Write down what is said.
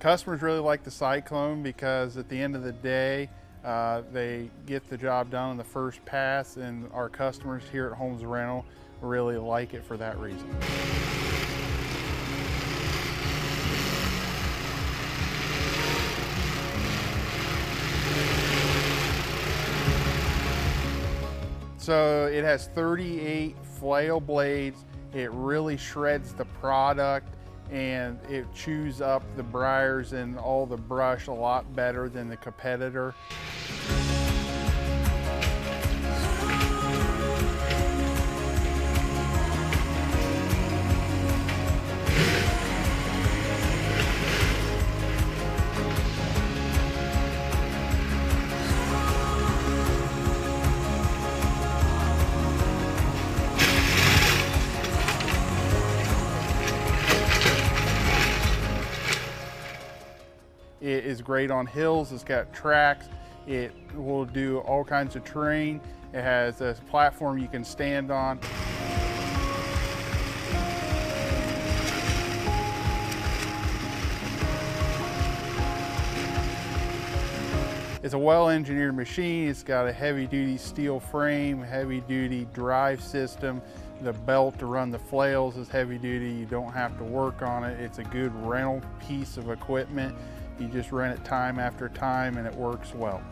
Customers really like the Cyclone because at the end of the day, they get the job done on the first pass, and our customers here at Holmes Rental really like it for that reason. So it has 38 flail blades. It really shreds the product, and it chews up the briars and all the brush a lot better than the competitor. It is great on hills. It's got tracks. It will do all kinds of terrain. It has a platform you can stand on. It's a well-engineered machine. It's got a heavy-duty steel frame, heavy-duty drive system. The belt to run the flails is heavy-duty. You don't have to work on it. It's a good rental piece of equipment. You just rent it time after time, and it works well.